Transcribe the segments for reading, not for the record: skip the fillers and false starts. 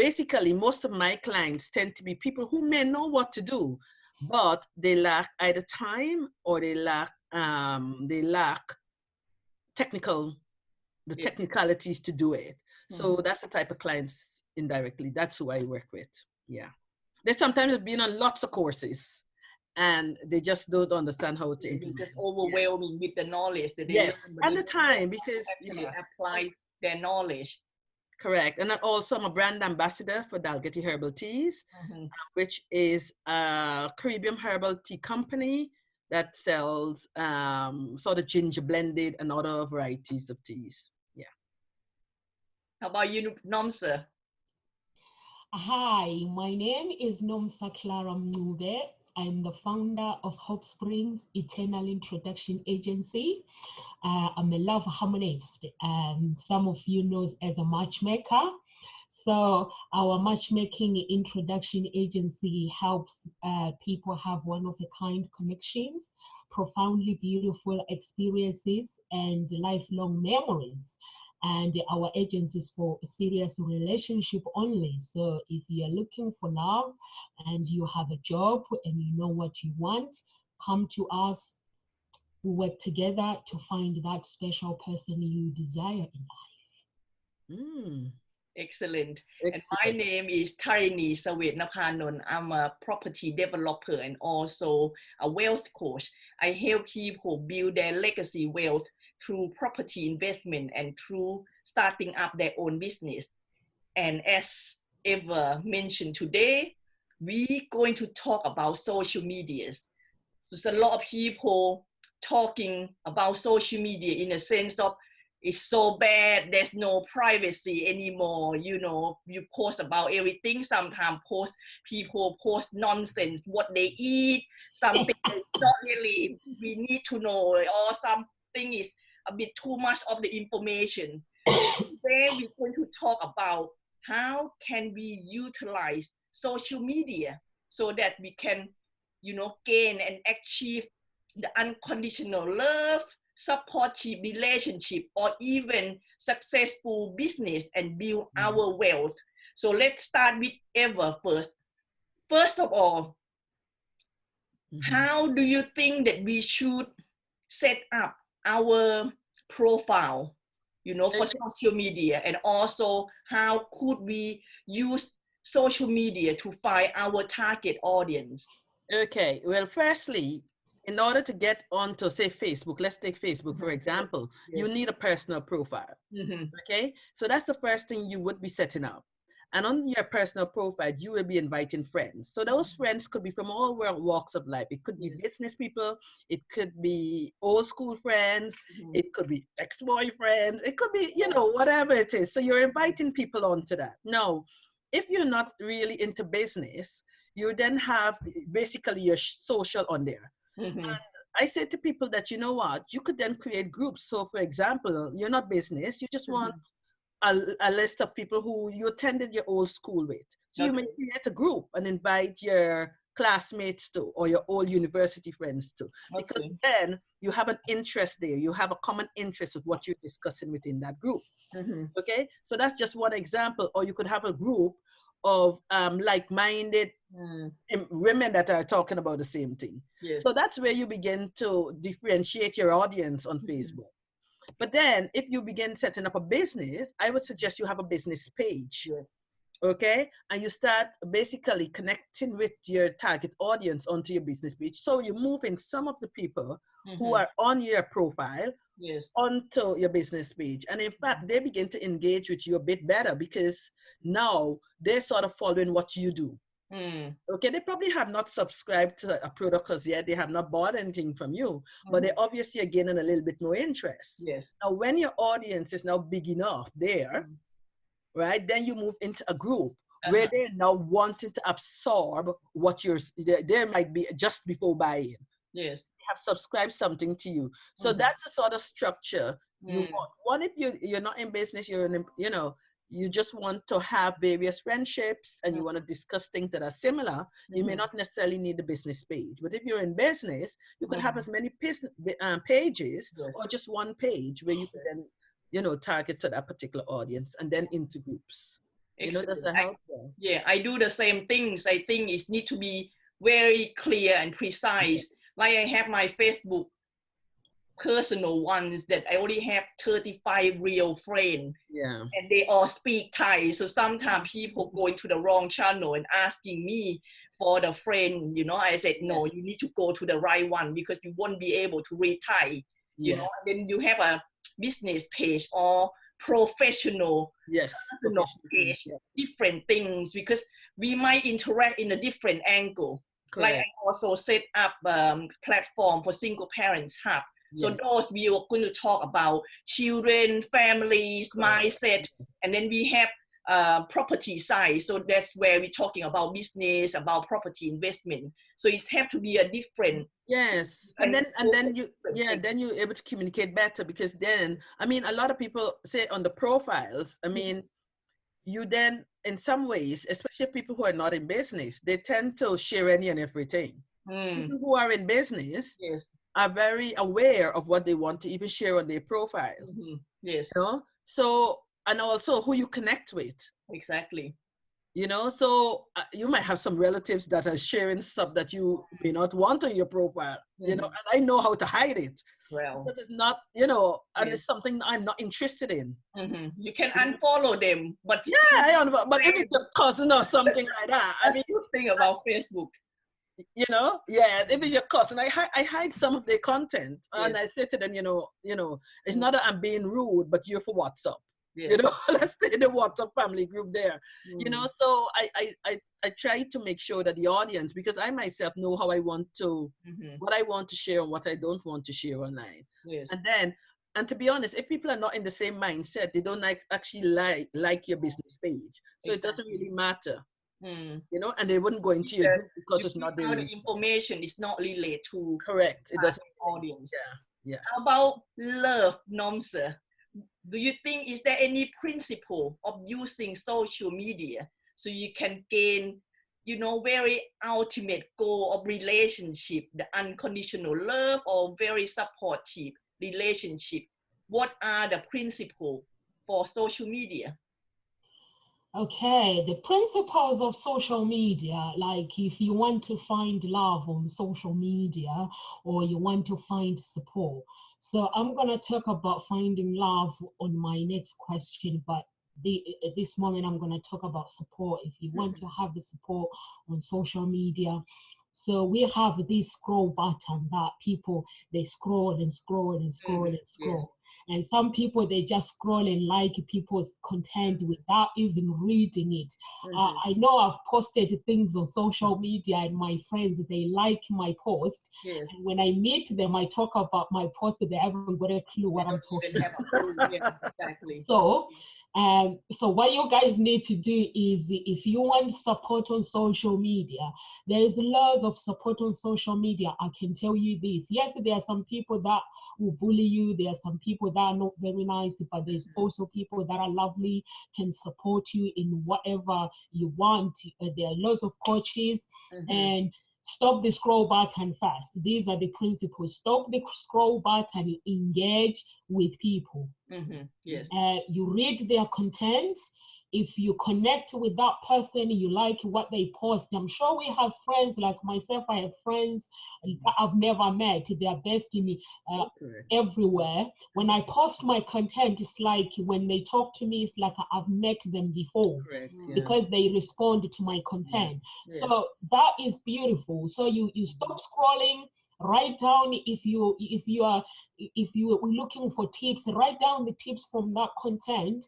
basically, most of my clients tend to be people who may know what to do, but they lack either time or they lack the technicalities to do it. So that's the type of clients indirectly. That's who I work with. Yeah. They sometimes have been on lots of courses and they just don't understand how to implement. Just overwhelming with the knowledge that they learn, but and the time, because actually apply their knowledge. Correct. And also I'm a brand ambassador for Dalgety Herbal Teas, which is a Caribbean herbal tea company that sells sort of ginger blended and other varieties of teas. Yeah. How about you, Nomsa? Hi, my name is Nomsa Clara Mncube. I'm the founder of SpringEternal Introduction Agency. I'm a love harmonist. Some of you know as a matchmaker. So our matchmaking introduction agency helps people have one-of-a-kind connections, profoundly beautiful experiences, and lifelong memories. And our agency is for serious relationship only. So if you're looking for love and you have a job and you know what you want, come to us. We work together to find that special person you desire in life. Excellent. And my name is Tarinee Sawetnaphanon. I'm a property developer and also a wealth coach. I help people build their legacy wealth through property investment and through starting up their own business. And as ever mentioned today, we're going to talk about social medias. There's a lot of people talking about social media in the sense of it's so bad, there's no privacy anymore, you know, you post about everything, sometimes people post nonsense, what they eat, something is not really, we need to know, or something is a bit too much of the information. Today we're going to talk about how can we utilize social media so that we can, you know, gain and achieve the unconditional love, supportive relationship, or even successful business and build our wealth. So let's start with Eva first. First of all, how do you think that we should set up our profile, you know, for social media? And also, how could we use social media to find our target audience? Okay, well, firstly, in order to get onto, say, Facebook, let's take Facebook, for example, you need a personal profile. Okay, so that's the first thing you would be setting up. And on your personal profile, you will be inviting friends. So those friends could be from all walks of life. It could be business people. It could be old school friends. It could be ex-boyfriends. It could be, you know, whatever it is. So you're inviting people onto that. Now, if you're not really into business, you then have basically your social on there. And I say to people that, you know what, you could then create groups. So for example, you're not business, you just want a list of people who you attended your old school with. So you may create a group and invite your classmates to, or your old university friends to, because then you have an interest there. You have a common interest with what you're discussing within that group. Okay, so that's just one example. Or you could have a group of like-minded women that are talking about the same thing. So that's where you begin to differentiate your audience on Facebook. But then if you begin setting up a business, I would suggest you have a business page. Okay, and you start basically connecting with your target audience onto your business page. So you move in some of the people who are on your profile onto your business page. And in fact, they begin to engage with you a bit better because now they're sort of following what you do. Okay, they probably have not subscribed to a product as yet. They have not bought anything from you, but they obviously are gaining a little bit more interest. Now, when your audience is now big enough there, right, then you move into a group where they're now wanting to absorb what there might be just before buying. They have subscribed something to you. So that's the sort of structure you want. One, if you're not in business, you're in, you know, you just want to have various friendships and you want to discuss things that are similar, you may not necessarily need the business page. But if you're in business, you could have as many pages or just one page where you can then, you know, target to that particular audience and then into groups. You know, does that help? Yeah, I do the same things. I think it needs to be very clear and precise. Like I have my Facebook personal ones that I only have 35 real friends. Yeah. And they all speak Thai. So sometimes people go into the wrong channel and asking me for the friend, you know, I said, no, you need to go to the right one because you won't be able to read Thai. You know, and then you have a business page or professional personal page, different things, because we might interact in a different angle. Correct. Like I also set up platform for single parents hub. So those we are going to talk about children, families, mindset, and then we have property side. So that's where we're talking about business, about property investment. So it have to be a different. Yes, and then you then you're able to communicate better, because then, I mean, a lot of people say on the profiles, I mean, you then in some ways, especially people who are not in business, they tend to share any and everything. People who are in business are very aware of what they want to even share on their profile. Yes. You know? So, and also who you connect with. Exactly. You know, so you might have some relatives that are sharing stuff that you may not want on your profile, you know, and I know how to hide it. Well, because it's not, you know, and it's something I'm not interested in. You can unfollow them, but but if it's your cousin or something like that, I mean, good thing about Facebook. You know, if it's your cousin, I hide some of their content, and I say to them, you know, it's not that I'm being rude, but you're for WhatsApp. You know, let's stay in the WhatsApp family group there. You know, so I try to make sure that the audience, because I myself know how I want to, what I want to share and what I don't want to share online. And to be honest, if people are not in the same mindset, they don't actually like your business page. So it doesn't really matter. You know, and they wouldn't go into your group because it's not the information is not related to it doesn't audience. How about love, Nomsa? Do you think, is there any principle of using social media so you can gain, you know, very ultimate goal of relationship, the unconditional love or very supportive relationship? What are the principles for social media? Okay, the principles of social media, like if you want to find love on social media or you want to find support. So I'm going to talk about finding love on my next question, but at this moment I'm going to talk about support. If you want to have the support on social media, so we have this scroll button that people, they scroll and scroll and scroll and scroll. And some people, they just scroll and like people's content without even reading it. I know I've posted things on social media and my friends, they like my post. And when I meet them, I talk about my post, they haven't got a clue what I'm talking about. Exactly. So what you guys need to do is, if you want support on social media, there's lots of support on social media. I can tell you this. Yes, there are some people that will bully you. There are some people that are not very nice, but there's also people that are lovely, can support you in whatever you want. There are lots of coaches, and stop the scroll button first. These are the principles. Stop the scroll button, engage with people. You read their content. If you connect with that person, you like what they post. I'm sure we have friends like myself. I have friends that I've never met. They are based in everywhere. When I post my content, it's like when they talk to me, it's like I've met them before because they respond to my content. So that is beautiful. So you stop scrolling. Write down, if you are looking for tips, write down the tips from that content.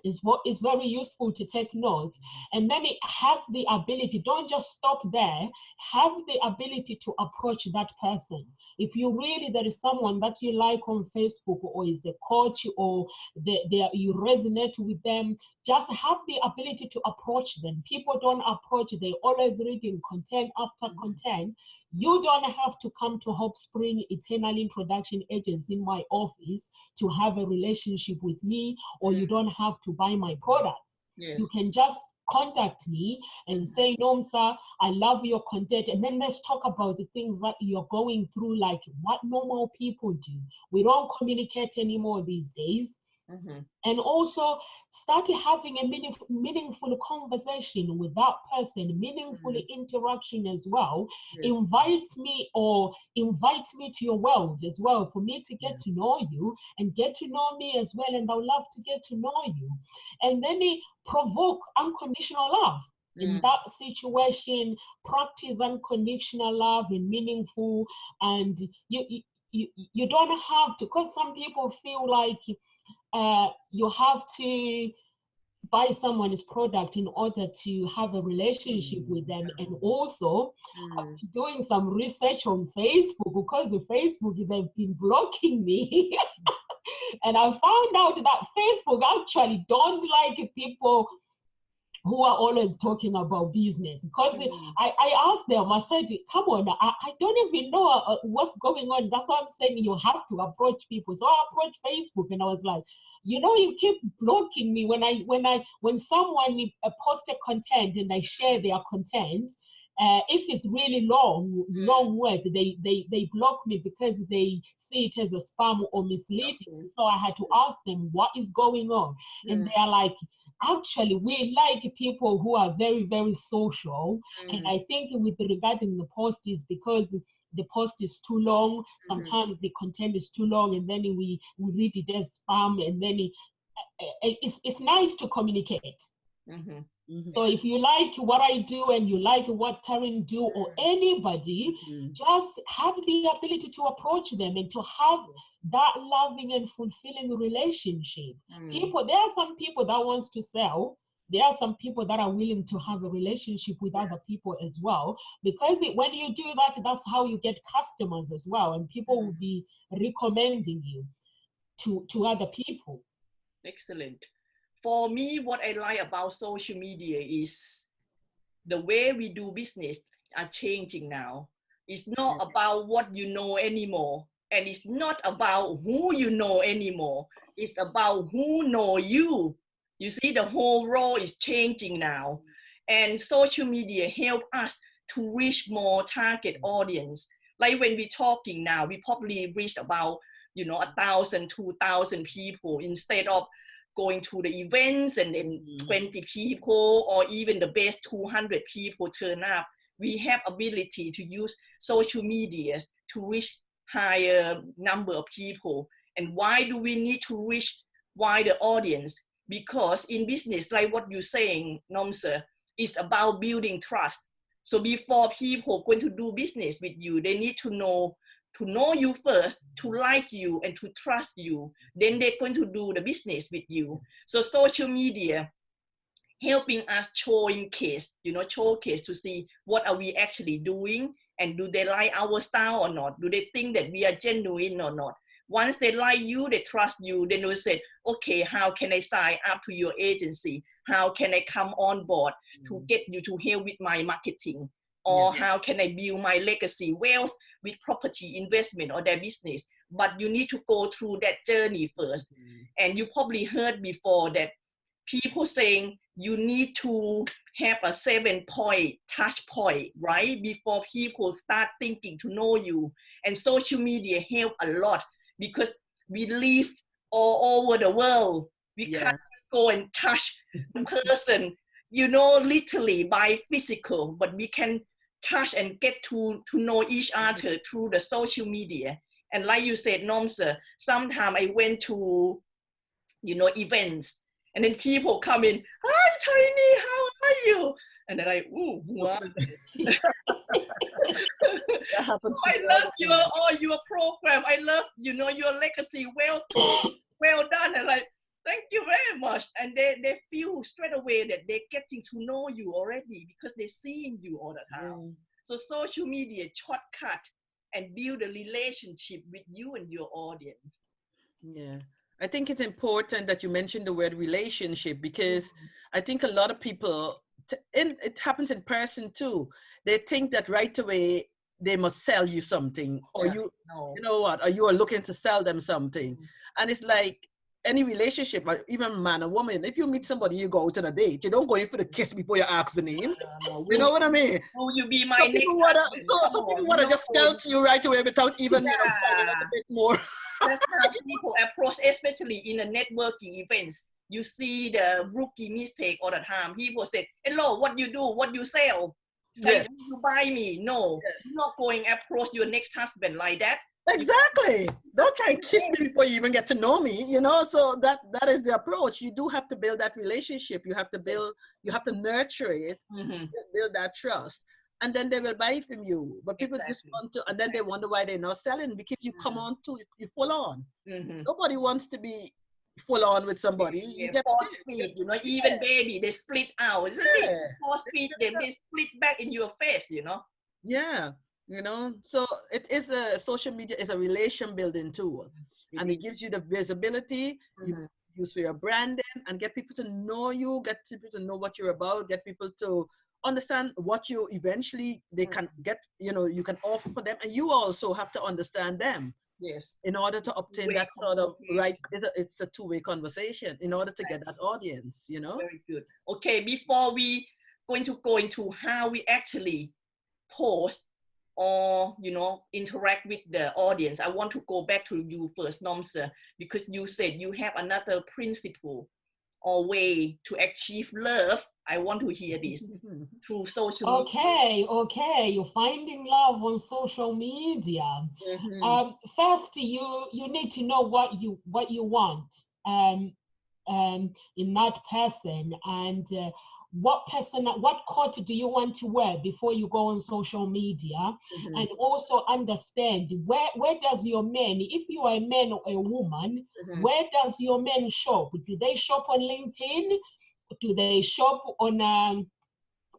Is what is very useful to take notes, and then have the ability, don't just stop there, have the ability to approach that person. If you really, there is someone that you like on Facebook, or is a coach, or you resonate with them, just have the ability to approach them. People don't approach, they always reading content after content. You don't have to come to Hope Spring Eternal Introduction Agency in my office to have a relationship with me, or you don't have to buy my products. You can just contact me and say, Nomsa, I love your content. And then let's talk about the things that you're going through, like what normal people do. We don't communicate anymore these days. And also start having a meaningful conversation with that person, meaningful interaction as well. Yes. Invite me to your world as well, for me to get to know you and get to know me as well. And I would love to get to know you. And then provoke unconditional love. In that situation, practice unconditional love and meaningful. And you don't have to, because some people feel like you have to buy someone's product in order to have a relationship with them. And also doing some research on Facebook, because of Facebook, they've been blocking me. And I found out that Facebook actually don't like people who are always talking about business. Because I asked them, I said, come on, I don't even know what's going on. That's why I'm saying you have to approach people. So I approached Facebook and I was like, you know, you keep blocking me when someone posted content and I share their content. If it's really long words, they block me because they see it as a spam or misleading. So I had to ask them what is going on. And they are like, actually, we like people who are very, very social. And I think with regarding the post is because the post is too long. Sometimes the content is too long, and then we read it as spam, and then it's nice to communicate. So if you like what I do and you like what Tarinee do, or anybody, just have the ability to approach them and to have that loving and fulfilling relationship. There are some people that wants to sell. There are some people that are willing to have a relationship with other people as well, because when you do that, that's how you get customers as well, and people will be recommending you to other people. Excellent. For me, what I like about social media is the way we do business are changing now. It's not about what you know anymore, and it's not about who you know anymore. It's about who know you. You see, the whole role is changing now, and social media help us to reach more target audience. Like when we're talking now, we probably reach about 1,000, 2,000 people instead of going to the events and then 20 people or even the best 200 people turn up. We have ability to use social media to reach higher number of people. And why do we need to reach wider audience? Because in business, like what you're saying, Nomsa, is about building trust. So before people going to do business with you, they need to know you first, to like you and to trust you. Then they're going to do the business with you. So social media helping us showcase to see what are we actually doing, and do they like our style or not? Do they think that we are genuine or not? Once they like you, they trust you, then they say, okay, how can I sign up to your agency? How can I come on board to get you to help with my marketing? Or how can I build my legacy wealth with property investment or their business? But you need to go through that journey first. And you probably heard before that people saying you need to have a 7-point touch point, right? Before people start thinking to know you. And social media help a lot because we live all over the world. We can't just go and touch the person, literally by physical, but we can touch and get to know each other through the social media. And like you said, Nomsa, sometimes I went to, events, and then people come in, hi, Tarinee, how are you? And then ooh, what? I love your program. I love, your legacy. Well done. And thank you very much. And they feel straight away that they're getting to know you already because they're seeing you all the time. So social media shortcut and build a relationship with you and your audience. Yeah. I think it's important that you mentioned the word relationship, because I think a lot of people, it happens in person too. They think that right away they must sell you something, or you know what, or you are looking to sell them something. And it's like any relationship, even man or woman, if you meet somebody, you go out on a date, you don't go in for the kiss before you ask the name. You know what I mean? Will you be my some next people want to just tell to you right away without even finding out a bit more. That's how people approach, especially in a networking events. You see the rookie mistake all the time. People say, hello, what you do, what you sell? It's like, you buy me. No, you're not going to approach your next husband like that. Exactly. Don't try and kiss me before you even get to know me, you know. So that is the approach. You do have to build that relationship. You have to build, you have to nurture it, build that trust. And then they will buy from you. But people just want to, and then they wonder why they're not selling, because you come on to, you full on. Nobody wants to be full on with somebody. You get force feed, you know, even baby, they split out. Isn't it? Force feed them, they split back in your face, you know. Yeah, you know, so it is social media is a relation building tool, and it gives you the visibility you use for your branding, and get people to know you, get people to know what you're about, get people to understand what you eventually they can get, you know, you can offer for them, and you also have to understand them. Yes. In order to obtain that sort of right, it's a two-way conversation in order to get that audience, you know. Very good. Okay, before we going to go into how we actually post or, you know, interact with the audience, I want to go back to you first, Nomsa, because you said you have another principle or way to achieve love. I want to hear this through social media. Okay, you're finding love on social media. First, you need to know what you want in that person, and what coat do you want to wear before you go on social media, and also understand where does your man, if you are a man or a woman, where does your man shop? Do they shop on LinkedIn? Do they shop on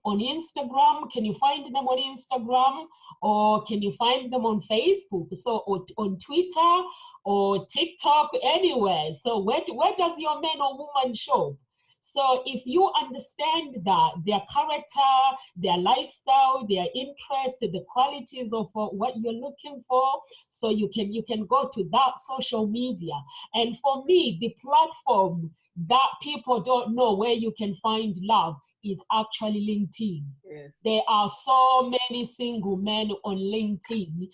Instagram? Can you find them on Instagram, or can you find them on Facebook? So or on Twitter or TikTok, anywhere. So where does your man or woman shop? So if you understand that, their character, their lifestyle, their interest, the qualities of what you're looking for, so you can go to that social media. And for me, the platform that people don't know where you can find love is actually LinkedIn. Yes. There are so many single men on LinkedIn.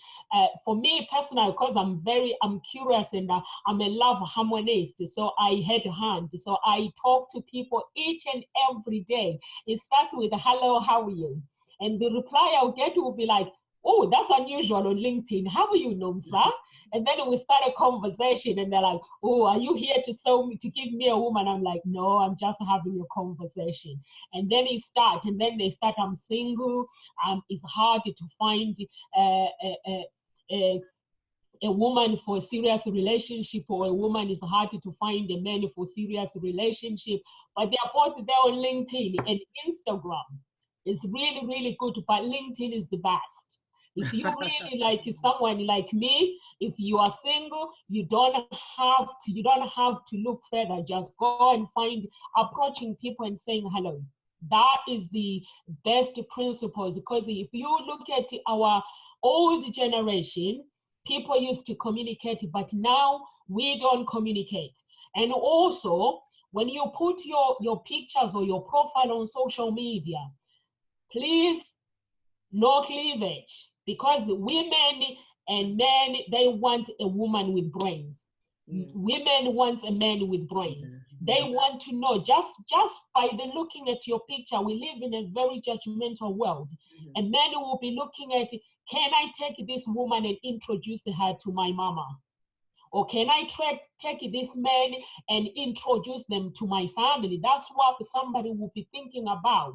For me personally, because I'm curious, and I'm a love harmonist, so I headhunt. So I talk to people each and every day. It starts with hello, how are you? And the reply I'll get will be like, oh, that's unusual on LinkedIn. How are you, Nomsa? And then we start a conversation, and they're like, oh, are you here to give me a woman? I'm like, no, I'm just having a conversation. And then they start, I'm single. It's hard to find a woman for a serious relationship, or a woman is hard to find a man for serious relationship. But they are both there on LinkedIn, and Instagram is really, really good, but LinkedIn is the best. If you really like someone like me, if you are single, you don't have to look further. Just go and find approaching people and saying hello. That is the best principles, because if you look at our old generation, people used to communicate, but now we don't communicate. And also, when you put your pictures or your profile on social media, please, no cleavage, because women and men, they want a woman with brains. Women want a man with brains. They want to know, just by the looking at your picture, we live in a very judgmental world. And men will be looking at, can I take this woman and introduce her to my mama? Or can I take this man and introduce them to my family? That's what somebody will be thinking about.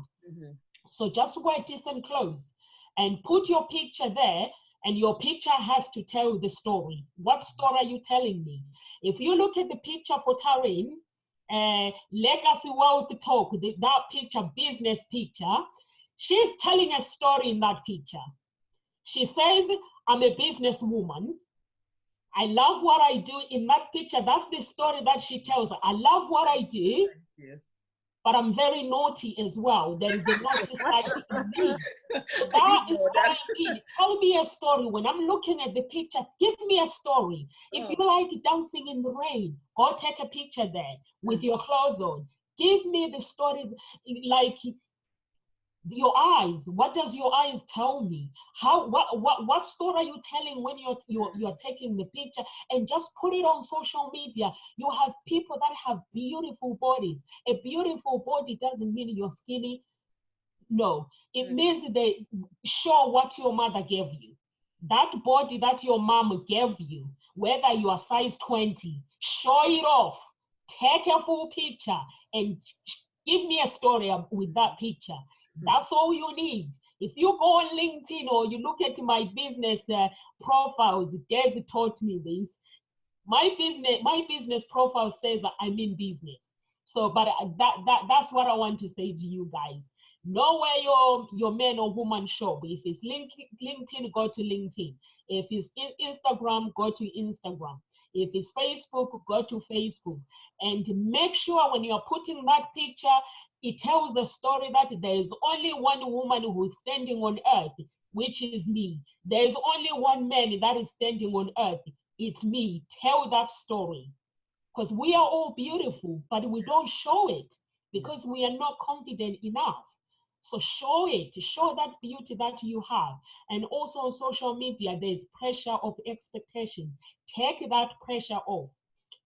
So just wear decent clothes and put your picture there, and your picture has to tell the story. What story are you telling me? If you look at the picture for Tarinee, Legacy Wealth Talk, that picture, business picture, she's telling a story in that picture. She says, I'm a businesswoman. I love what I do. In that picture, that's the story that she tells. I love what I do, but I'm very naughty as well. There is a naughty side in me. So that is what I mean. Tell me a story. When I'm looking at the picture, give me a story. If you like dancing in the rain, go take a picture there with your clothes on. Give me the story. Like, your eyes. What does your eyes tell me? What story are you telling when you're taking the picture? And just put it on social media. You have people that have beautiful bodies. A beautiful body doesn't mean you're skinny. No, it means they show what your mother gave you. That body that your mom gave you, whether you are size 20, show it off. Take a full picture and give me a story with that picture. That's all you need. If you go on LinkedIn or you look at my business profiles, Des taught me this. My business profile says I'm in business. So, but that's what I want to say to you guys. Know where your man or woman shop. If it's LinkedIn, go to LinkedIn. If it's Instagram, go to Instagram. If it's Facebook, go to Facebook. And make sure when you're putting that picture, it tells a story that there is only one woman who's standing on earth, which is me. There is only one man that is standing on earth. It's me. Tell that story. Because we are all beautiful, but we don't show it because we are not confident enough. So show it, show that beauty that you have. And also on social media, there's pressure of expectation. Take that pressure off.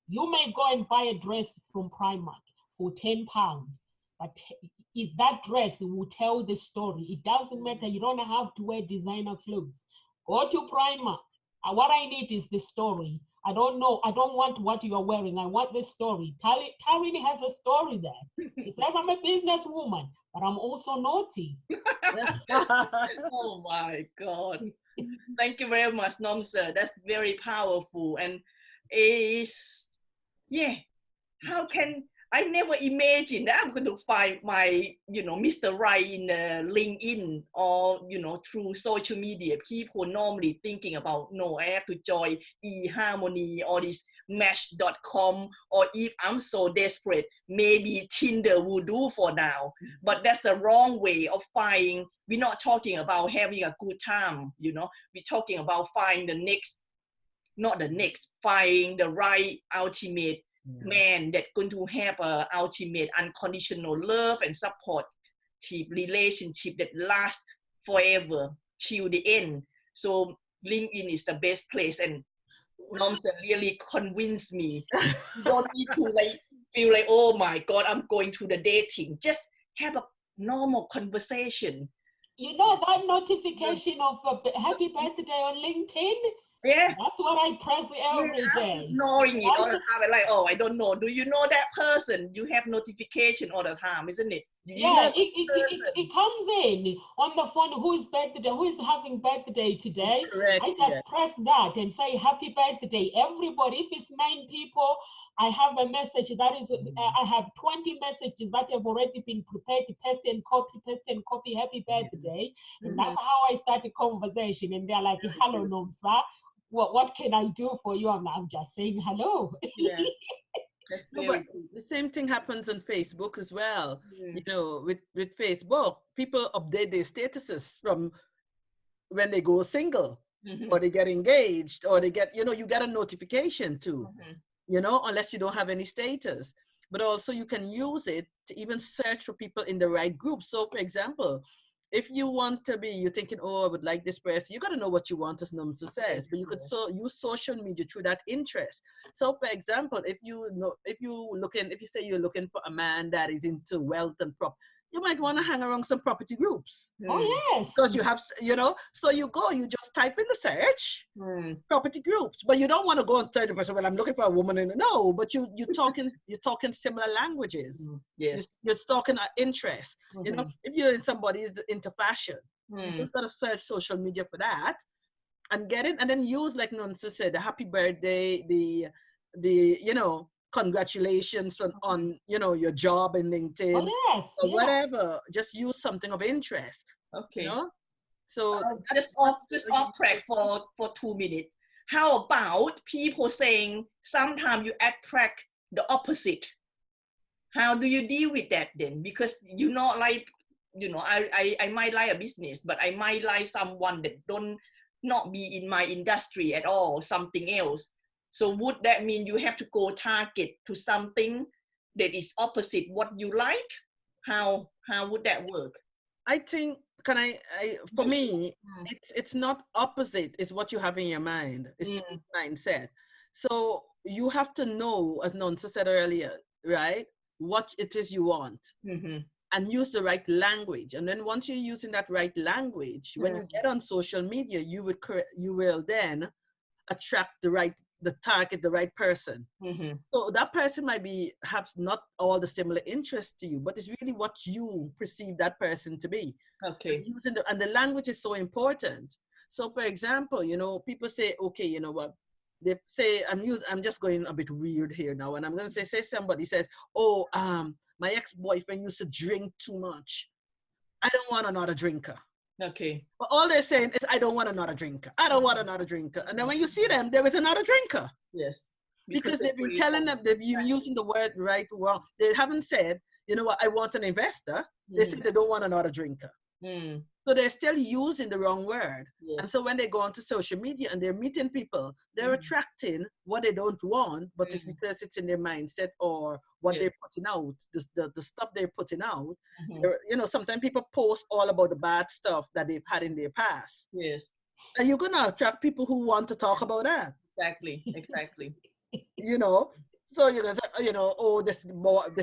You may go and buy a dress from Primark for £10, but if that dress will tell the story, it doesn't matter. You don't have to wear designer clothes. Go to Primark. What I need is the story. I don't want what you're wearing. I want the story. Tarinee has a story there. She says, I'm a businesswoman, but I'm also naughty. Oh my God. Thank you very much, Nomsa. That's very powerful. And how can I never imagined that I'm going to find my, Mr. Right in LinkedIn or, through social media. People normally thinking about, no, I have to join eHarmony or this Match.com, or if I'm so desperate, maybe Tinder will do for now. But that's the wrong way of finding. We're not talking about having a good time, we're talking about finding finding the right ultimate man that's going to have a ultimate unconditional love and support relationship that lasts forever till the end. So LinkedIn is the best place, and Nomsa really convinced me. You don't need to feel like, oh my God, I'm going to the dating. Just have a normal conversation. That notification of happy birthday on LinkedIn? Yeah. That's what I press every day. Ignoring it all the time. Like, oh, I don't know. Do you know that person? You have notification all the time, isn't it? It comes in on the phone. Who is having birthday today? Correct, I just press that and say happy birthday. Everybody, if it's 9 people, I have a message that is, I have 20 messages that have already been prepared to paste and copy, happy birthday. And that's how I start the conversation. And they're like, hello, Nomsa. What can I do for you? I'm just saying hello. Yeah. The same thing happens on Facebook as well. With Facebook, people update their statuses from when they go single, or they get engaged, or they get, you get a notification too, unless you don't have any status. But also you can use it to even search for people in the right group. So for example, if you want to be, you're thinking, oh, I would like this person, you got to know what you want, as Nomsa says, but you could use social media through that interest. So for example, if you say you're looking for a man that is into wealth and property, you might want to hang around some property groups. Oh, yes. Because you have, so you just type in the search, property groups, but you don't want to go and tell the person, well, I'm looking for a woman no, but you're talking similar languages. Yes. You're talking interest. If you're somebody's into fashion, you've got to search social media for that and get it, and then use, like Nomsa said, the happy birthday, the congratulations on your job in LinkedIn, or whatever. Just use something of interest. Okay. So just off track for 2 minutes. How about people saying sometimes you attract the opposite? How do you deal with that then? Because I might like a business, but I might like someone that not be in my industry at all, something else. So would that mean you have to go target to something that is opposite what you like? How would that work? I think, for me, it's not opposite. It's what you have in your mind. It's mindset. So you have to know, as Nomsa said earlier, right, what it is you want, and use the right language. And then once you're using that right language, when you get on social media, you will then attract the target, the right person. So that person might have not all the similar interests to you, but it's really what you perceive that person to be. Okay. And the language is so important. So for example, people say, okay, you know what? They say, I'm just going a bit weird here now. And I'm going to say somebody says, oh, my ex-boyfriend used to drink too much. I don't want another drinker. Okay. But all they're saying is, I don't want another drinker. I don't want another drinker. And then when you see them, there is another drinker. Yes. Because they've been telling them, they've been using the word right or wrong. They haven't said, you know what, I want an investor. They say they don't want another drinker. So they're still using the wrong word. Yes. And so when they go onto social media and they're meeting people, they're attracting what they don't want, but it's because it's in their mindset or what they're putting out, the stuff they're putting out. Sometimes people post all about the bad stuff that they've had in their past. Yes. And you're going to attract people who want to talk about that. Exactly. So oh, this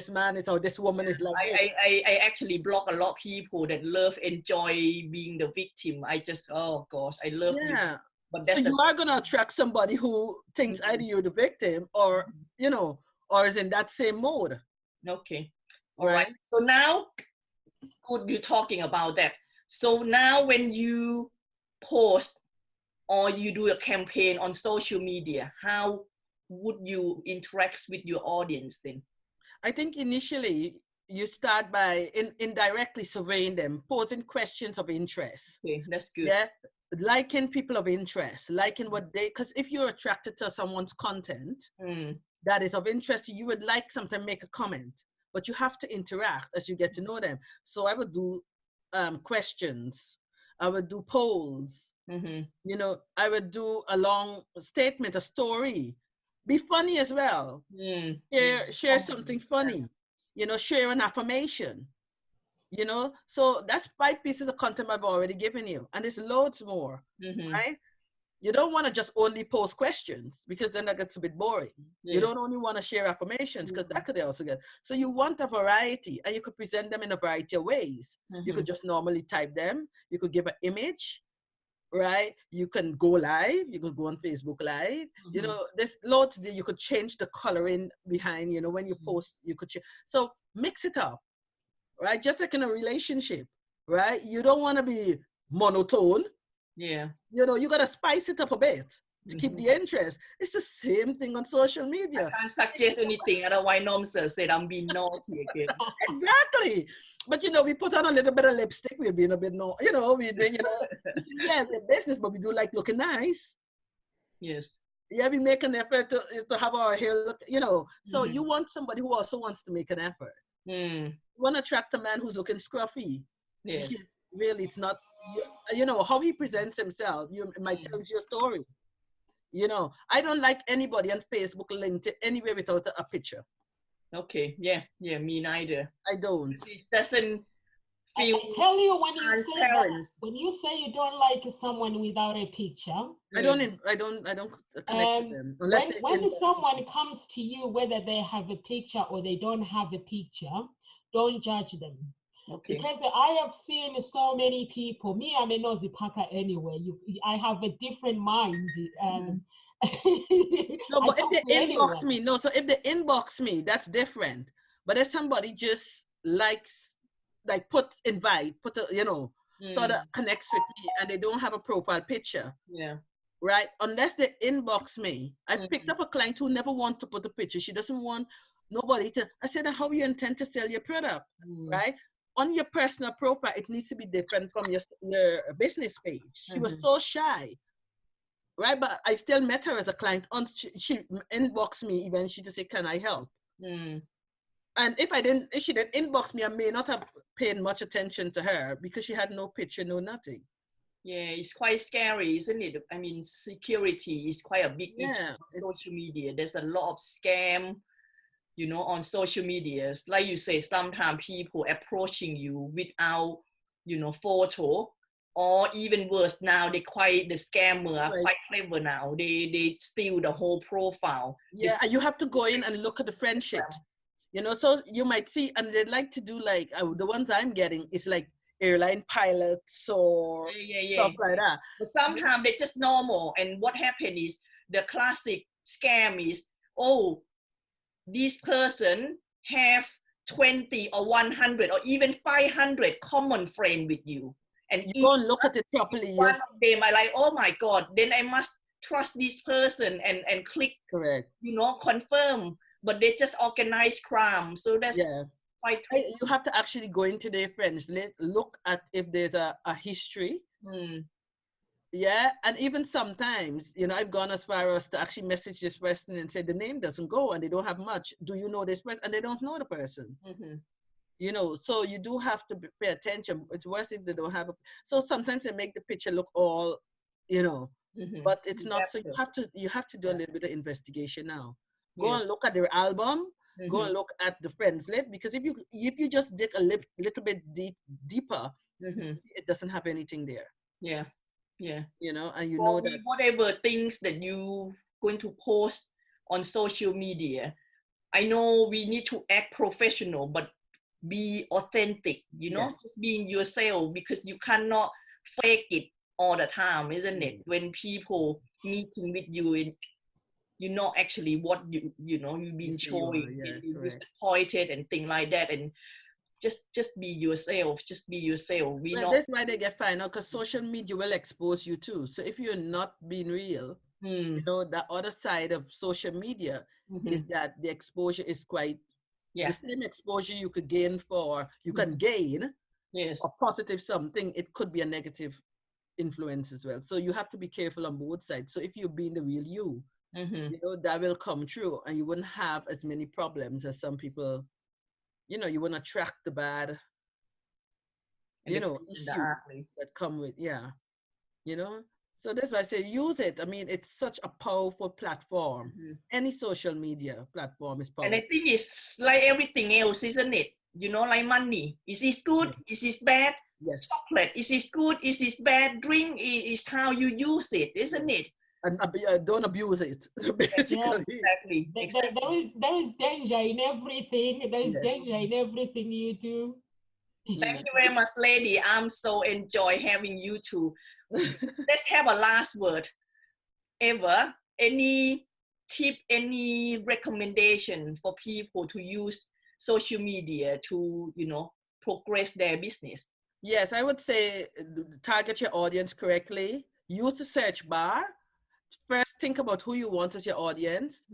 man is, or this woman is like I actually block a lot of people that enjoy being the victim. I just, oh gosh, I love you. But so you are gonna attract somebody who thinks either you're the victim or or is in that same mode. Okay. All right. So now, good, you're talking about that. So now when you post or you do a campaign on social media, how would you interact with your audience then? I think initially you start by indirectly surveying them, posing questions of interest. Okay, that's good. Yeah, liking people of interest, liking what because if you're attracted to someone's content that is of interest to you, would like sometimes make a comment, but you have to interact as you get to know them. So I would do questions. I would do polls. I would do a long statement, a story. Be funny as well. Share something funny. Share an affirmation. So that's 5 pieces of content I've already given you, and there's loads more, right? You don't want to just only post questions, because then that gets a bit boring. You don't only want to share affirmations, because that could also get. So you want a variety, and you could present them in a variety of ways. You could just normally type them. You could give an image. Right, you can go live, you could go on Facebook Live. There's loads that you could change the coloring behind, when you post, you could change. So mix it up, right? Just like in a relationship, right? You don't want to be monotone. You got to spice it up a bit to keep the interest. It's the same thing on social media. I can't suggest anything, otherwise Nomsa said I'm being naughty again. Exactly. But we put on a little bit of lipstick. We're being a bit we're business, but we do like looking nice. Yes. Yeah, we make an effort to have our hair look, So you want somebody who also wants to make an effort. You want to attract a man who's looking scruffy. Yes. Because really, it's not, how he presents himself. It might tell you a story. I don't like anybody on Facebook linked anywhere without a picture. Okay. Yeah, me neither. I don't. It doesn't feel. I tell you, when you say you don't like someone without a picture, I don't connect with them unless when someone comes to you, whether they have a picture or they don't have a picture, don't judge them. Okay. Because I have seen so many people. Me, I'm a nosy packer anyway. I have a different mind. No, but if they inbox me, so if they inbox me, that's different. But if somebody just likes, put so that connects with me, and they don't have a profile picture. Yeah. Right? Unless they inbox me. I picked up a client who never wants to put a picture. She doesn't want nobody to. I said, how you intend to sell your product? Right? On your personal profile, it needs to be different from your business page. She was so shy. Right? But I still met her as a client. She inboxed me even. She just said, can I help? And if she didn't inbox me, I may not have paid much attention to her because she had no picture, no nothing. Yeah, it's quite scary, isn't it? I mean, security is quite a big issue on social media. There's a lot of scam, on social media. Like you say, sometimes people approaching you without photo, or even worse now, the scammer are quite clever now. They steal the whole profile. Yeah, and you have to go in and look at the friendship. So you might see, and they like to do like the ones I'm getting is like airline pilots or stuff like that. But sometimes they're just normal. And what happened is the classic scam is, oh, this person have 20 or 100 or even 500 common friends with you. And you don't look at it properly. One of them, I like, oh my God, then I must trust this person and click, correct, confirm. But they just organize crime. So that's quite. You have to actually go into their friends, look at if there's a history. Yeah, and even sometimes, I've gone as far as to actually message this person and say the name doesn't go and they don't have much. Do you know this person? And they don't know the person. So you do have to pay attention. It's worse if they don't have so sometimes they make the picture look all, but it's not. So you have to do a little bit of investigation now. Go and look at their album. Go and look at the friends list, because if you just dig a little bit deeper, it doesn't have anything there. Yeah. And that whatever things that you going to post on social media, I know we need to act professional, but be authentic, just being yourself, because you cannot fake it all the time, isn't it? When people meeting with you and you know actually what you've been showing, you're disappointed and things like that, and just be yourself. Just be yourself. That's why they get fined out, because social media will expose you too. So if you're not being real, the other side of social media is that the exposure is quite the same exposure you could gain can gain a positive something. It could be a negative influence as well. So you have to be careful on both sides. So if you're being the real you, that will come true, and you wouldn't have as many problems as some people. You wouldn't attract the bad, issues that come with, So that's why I say use it. I mean, it's such a powerful platform. Any social media platform is powerful. And I think it's like everything else, isn't it? Like money. Is this good? Is this bad? Yes. Chocolate. Is this good? Is this bad? Drink is how you use it, isn't it? And don't abuse it, basically. Exactly. There is danger in everything. There is danger in everything you do. Thank you very much, lady. I'm so enjoy having you two. Let's have a last word. Eva, any tip, any recommendation for people to use social media to, progress their business? Yes, I would say target your audience correctly. Use the search bar. First, think about who you want as your audience,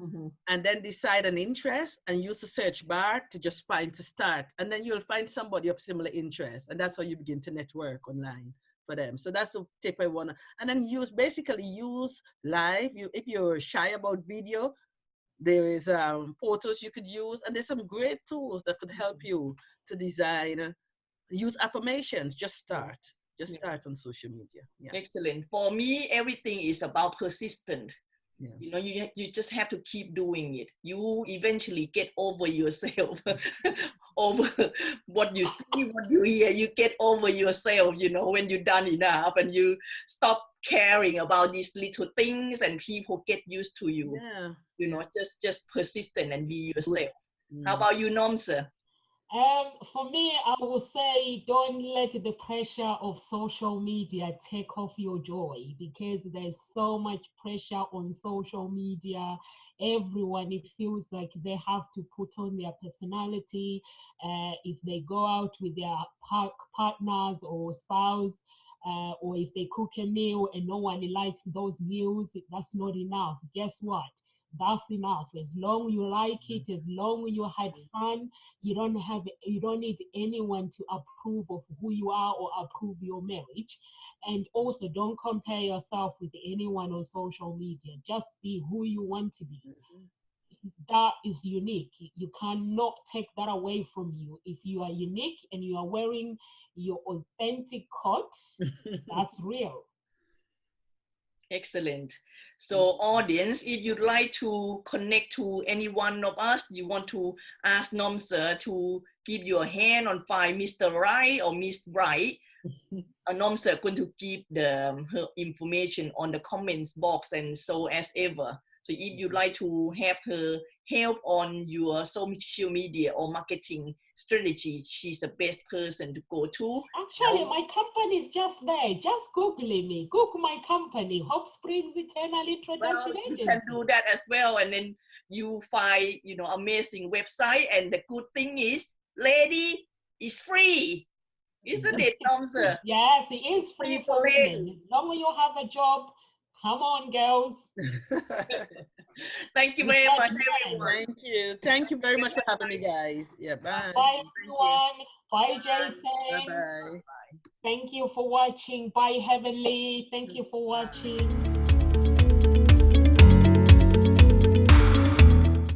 and then decide an interest and use the search bar to start. And then you'll find somebody of similar interest, and that's how you begin to network online for them. So that's the tip I want to. And then use live. If you're shy about video, there is photos you could use, and there's some great tools that could help you to design. Use affirmations. Just start. Just start on social media. Excellent. For me, everything is about persistent. You just have to keep doing it. You eventually get over yourself, over what you see, what you hear. You get over yourself, when you're done enough, and you stop caring about these little things, and people get used to you. Just persistent and be yourself. How about you, Nomsa? For me, I would say don't let the pressure of social media take off your joy, because there's so much pressure on social media. Everyone, it feels like they have to put on their personality. If they go out with their partners or spouse, or if they cook a meal and no one likes those meals, that's not enough. Guess what? That's enough. As long you like it, as long you had fun, you don't need anyone to approve of who you are or approve your marriage. And also, don't compare yourself with anyone on social media. Just be who you want to be. That is unique. You cannot take that away from you. If you are unique and you are wearing your authentic coat, that's real. Excellent. So audience, if you'd like to connect to any one of us, you want to ask Nomsa to give you a hand on find Mr. Right or Miss Right, Nomsa going to give her information on the comments box and so as ever. So if you'd like to have her help on your social media or marketing strategy, she's the best person to go to. Actually, my company is just there. Just Googling me. Google my company, Hope Springs Eternal Introduction Agency. You can do that as well. And then you find, you know, amazing website. And the good thing is, lady, is free. Isn't it, Nomsa? Yes, it is free for women. As long as you have a job, come on, girls. Thank you very much, everyone. Thank you. Thank you very much for having me, guys. Yeah, bye. Bye, everyone. Bye, Jason. Bye-bye. Thank you for watching. Bye, Heavenly. Thank you for watching.